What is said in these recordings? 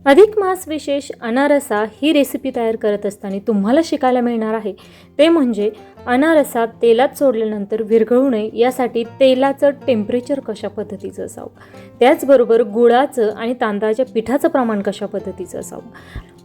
अधिक मास विशेष अनारसा ही रेसिपी तयार करत असताना तुम्हाला शिकायला मिळणार आहे ते म्हणजे अनारसा तेलात सोडल्यानंतर विरघळू नये यासाठी तेलाचं टेम्परेचर कशा पद्धतीचं असावं, त्याचबरोबर गुळाचं आणि तांदळाच्या पिठाचं प्रमाण कशा पद्धतीचं असावं,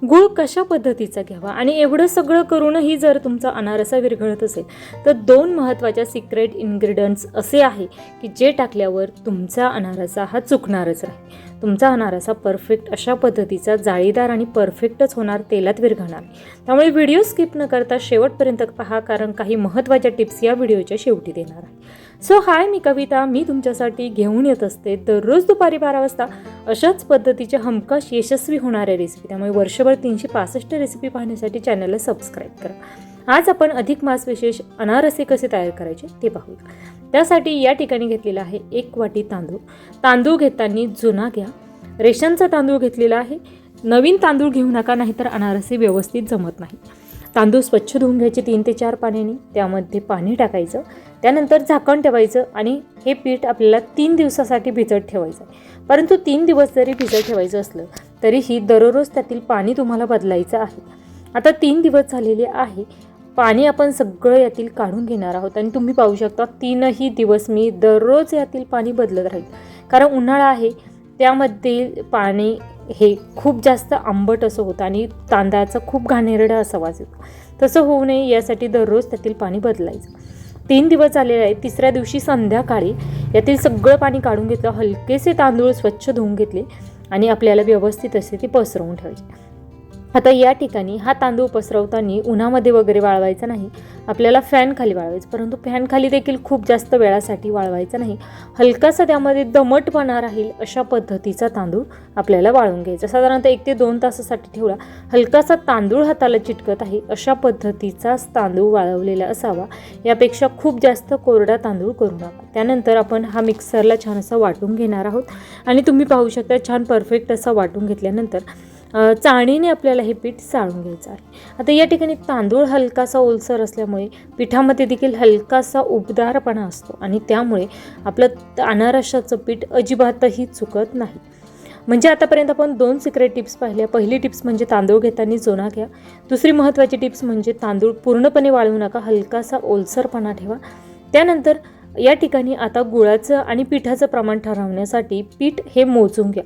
गुळ कशा पद्धतीचा घ्यावा आणि एवढं सगळं करूनही जर तुमचा अनारसा विरघळत असेल तर 2 महत्त्वाच्या सिक्रेट इन्ग्रेडियंट्स असे आहे की जे टाकल्यावर तुमचा अनारसा हा चुकणारच नाही. तुमचा अनारसा परफेक्ट अशा पद्धतीचा जाळीदार आणि परफेक्टच होणार, तेलात विरघळणार. त्यामुळे व्हिडिओ स्किप न करता शेवटपर्यंत पहा, कारण काही महत्त्वाच्या टिप्स या व्हिडिओच्या शेवटी देणार आहे. सो हाय, मी कविता. मी तुमच्यासाठी घेऊन येत असते दररोज दुपारी 12 वाजता अशाच पद्धतीच्या हमखास यशस्वी होणाऱ्या रेसिपी. त्यामुळे वर्षभर 365 रेसिपी पाहण्यासाठी चॅनलला सबस्क्राईब करा. आज आपण अधिक मास विशेष अनारसे कसे तयार करायचे ते पाहूया. त्यासाठी या ठिकाणी घेतलेला आहे 1 वाटी तांदूळ. तांदूळ घेताना जुना घ्या, रेशनचा तांदूळ घेतलेला आहे. नवीन तांदूळ घेऊ नका, नाहीतर अनारसे व्यवस्थित जमत नाही. तांदूळ स्वच्छ धुवून घ्यायचे 3 ते 4 पाण्याने. त्यामध्ये पाणी टाकायचं, त्यानंतर झाकण ठेवायचं आणि हे पीठ आपल्याला 3 दिवसासाठी भिजत ठेवायचं आहे. परंतु 3 दिवस जरी भिजत ठेवायचं असलं तरीही दररोज त्यातील पाणी तुम्हाला बदलायचं आहे. आता 3 दिवस झालेले आहे, पाणी आपण सगळं यातील काढून घेणार आहोत आणि तुम्ही पाहू शकता 3ही दिवस मी दररोज यातील पाणी बदलत राहील, कारण उन्हाळा आहे. त्यामध्ये पाणी हे खूप जास्त आंबट असं होतं आणि तांदळाचा खूप घाणेरडा असा वास येतो. तसं होऊ नये यासाठी दररोज त्यातील पाणी बदलायचं. 3 दिवस झालेले आहेत. 3ऱ्या दिवशी संध्याकाळी यातील सगळं पाणी काढून घेतलं, हलकेसे तांदूळ स्वच्छ धुवून घेतले आणि आपल्याला व्यवस्थित असे ते पसरवून ठेवायचे. आता या ठिकाणी हा तांदूळ पसरवताना उन्हामध्ये वगैरे वाळवायचा नाही, आपल्याला फॅन खाली वाळवायचं. परंतु फॅन खाली देखील खूप जास्त वेळासाठी वाळवायचा नाही. हलकासा त्यामध्ये दमटपणा राहील अशा पद्धतीचा तांदूळ आपल्याला वाळवून घ्यायचा. साधारणतः 1 ते 2 तासासाठी ठेवला. हलकासा तांदूळ हाताला चिटकत आहे अशा पद्धतीचाच तांदूळ वाळवलेला असावा, यापेक्षा खूप जास्त कोरडा तांदूळ करू नका. त्यानंतर आपण हा मिक्सरला छान असा वाटून घेणार आहोत आणि तुम्ही पाहू शकता छान परफेक्ट असा वाटून घेतल्यानंतर चाळणीने आपल्याला हे पीठ चाळून घ्यायचं आहे. आता या ठिकाणी तांदूळ हलकासा ओलसर असल्यामुळे पिठामध्ये देखील हलकासा उबदारपणा असतो आणि त्यामुळे आपलं अनारसाचं पीठ अजिबातही चुकत नाही. म्हणजे आतापर्यंत आपण 2 सिक्रेट टिप्स पाहिल्या. पहिली टिप्स म्हणजे तांदूळ घेताना जुना घ्या. दुसरी महत्त्वाची टिप्स म्हणजे तांदूळ पूर्णपणे वाळवू नका, हलकासा ओलसरपणा ठेवा. त्यानंतर या ठिकाणी आता गुळाचं आणि पिठाचं प्रमाण ठरवण्यासाठी पीठ हे मोजून घ्या.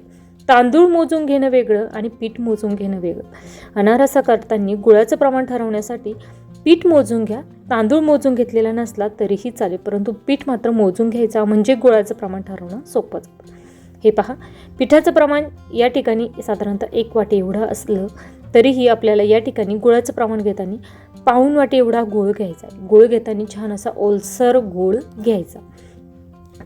तांदूळ मोजून घेणं वेगळं आणि पीठ मोजून घेणं वेगळं. अनारसा करताना गुळाचं प्रमाण ठरवण्यासाठी पीठ मोजून घ्या. तांदूळ मोजून घेतलेला नसला तरीही चालेल, परंतु पीठ मात्र मोजून घ्यायचा, म्हणजे गुळाचं प्रमाण ठरवणं सोपं जातं. हे पहा, पिठाचं प्रमाण या ठिकाणी साधारणतः 1 वाटी एवढं असलं तरीही आपल्याला या ठिकाणी गुळाचं प्रमाण घेताना पाऊण वाटी एवढा गूळ घ्यायचा आहे. गूळ घेताना छान असा ओलसर गूळ घ्यायचा.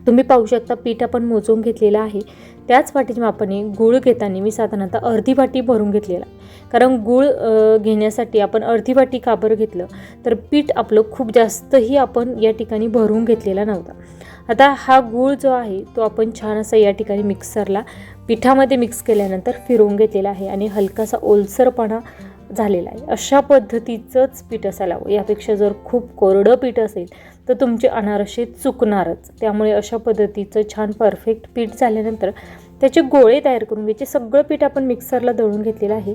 तुम्ही पाहू शकता पीठ आपण मोजून घेतलेलं आहे. त्याच वाटीच्या मापाने गूळ घेताना मी साधारणतः अर्धी वाटी भरून घेतलेला, कारण गूळ घेण्यासाठी आपण अर्धी वाटी का बरं घेतलं तर पीठ आपलं खूप जास्तही आपण या ठिकाणी भरून घेतलेला नव्हता. आता हा गूळ जो आहे तो आपण छान असा या ठिकाणी मिक्सरला पिठामध्ये मिक्स केल्यानंतर फिरवून घेतलेला आहे आणि हलकासा ओलसरपणा झालेला आहे. अशा पद्धतीचंच पीठ असायला हवं. यापेक्षा जर खूप कोरडं पीठ असेल तर तुमचे अनारसे चुकणारच. त्यामुळे अशा पद्धतीचं छान परफेक्ट पीठ झाल्यानंतर त्याचे गोळे तयार करून घ्यायचे. सगळं पीठ आपण मिक्सरला दळून घेतलेलं आहे.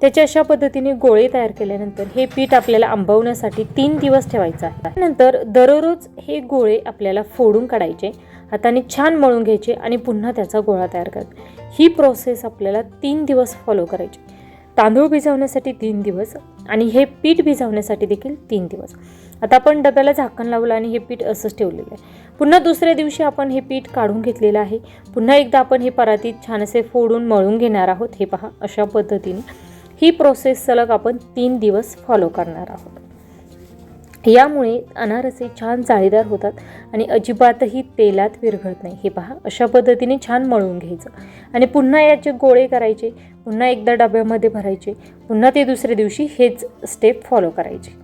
त्याचे अशा पद्धतीने गोळे तयार केल्यानंतर हे पीठ आपल्याला आंबवण्यासाठी 3 दिवस ठेवायचं आहे. त्यानंतर दररोज हे गोळे आपल्याला फोडून काढायचे, हाताने छान मळून घ्यायचे आणि पुन्हा त्याचा गोळा तयार करायचा. ही प्रोसेस आपल्याला 3 दिवस फॉलो करायची. तांदूळ भिजवण्यासाठी 3 दिवस आणि हे पीठ भिजवण्यासाठी देखील 3 दिवस. आता आपण डब्याला झाकण लावलं आणि हे पीठ असंच ठेवलेलं आहे. पुन्हा दुसऱ्या दिवशी आपण हे पीठ काढून घेतलेलं आहे. पुन्हा एकदा आपण हे परातीत छान असे फोडून मळून घेणार आहोत. हे पहा, अशा पद्धतीने ही प्रोसेस सलग आपण 3 दिवस फॉलो करणार आहोत. यामुळे अनारसे छान जाळीदार होतात आणि अजिबातही तेलात विरघळत नाही. हे पहा, अशा पद्धतीने छान मळून घ्यायचं आणि पुन्हा याचे गोळे करायचे. पुन्हा एकदा डब्यामध्ये भरायचे. पुन्हा ते दुसऱ्या दिवशी हेच स्टेप फॉलो करायचे.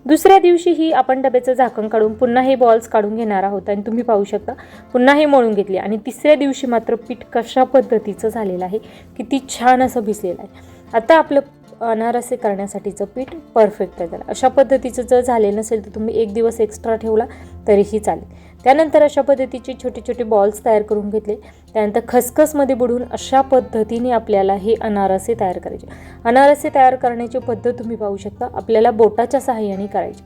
दुसऱ्या दिवशीही आपण डब्याचं झाकण काढून पुन्हा हे बॉल्स काढून घेणार आहोत आणि तुम्ही पाहू शकता पुन्हा हे मळून घेतले. आणि 3ऱ्या दिवशी मात्र पीठ कशा पद्धतीचं झालेलं आहे, किती छान असं भिजलेलं आहे. आता आपलं अनारसे करण्यासाठीचं पीठ परफेक्ट आहे. त्याला अशा पद्धतीचं जर झाले नसेल तर तुम्ही 1 दिवस एक्स्ट्रा ठेवला तरीही चालेल. त्यानंतर अशा पद्धतीचे छोटे छोटे बॉल्स तयार करून घेतले. त्यानंतर खसखसमध्ये बुडवून अशा पद्धतीने आपल्याला हे अनारसे तयार करायचे. अनारसे तयार करण्याची पद्धत तुम्ही पाहू शकता, आपल्याला बोटाच्या सहाय्याने करायची.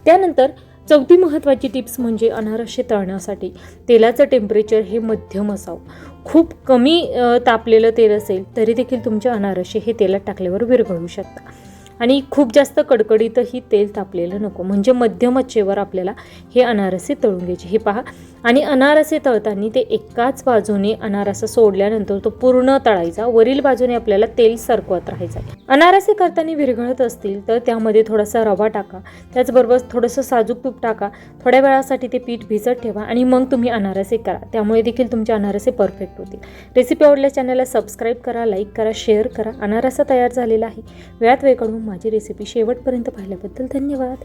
त्यानंतर चौथी महत्त्वाची टिप्स म्हणजे अनारसे तळण्यासाठी तेलाचं टेम्परेचर हे मध्यम असावं. खूप कमी तापलेलं तेल असेल तरी देखील तुमचे अनारसे हे तेलात टाकल्यावर विरघळू शकतात. आणि खूप जास्त कडकडीतही तेल तापलेलं नको, म्हणजे मध्यम आचेवर आपल्याला हे अनारसे तळून घ्यायचे. हे पहा. आणि अनारसे तळताना ते एकाच बाजूने अनारसा सोडल्यानंतर तो पूर्ण तळायचा, वरील बाजूने आपल्याला तेल सरकवत राहायचं. अनारसे करताना विरघळत असतील तर त्यामध्ये थोडासा रवा टाका, त्याचबरोबर थोडंसं साजूक तूप टाका. थोड्या वेळासाठी ते पीठ भिजत ठेवा आणि मग तुम्ही अनारसे करा, त्यामुळे देखील तुमचे अनारसे परफेक्ट होतील. रेसिपी आवडल्यास चॅनलला सबस्क्राईब करा, लाईक करा, शेअर करा. अनारसा तयार झालेला आहे. वेळात वेळ काढून माझी रेसिपी शेवटपर्यंत पाहिल्याबद्दल धन्यवाद.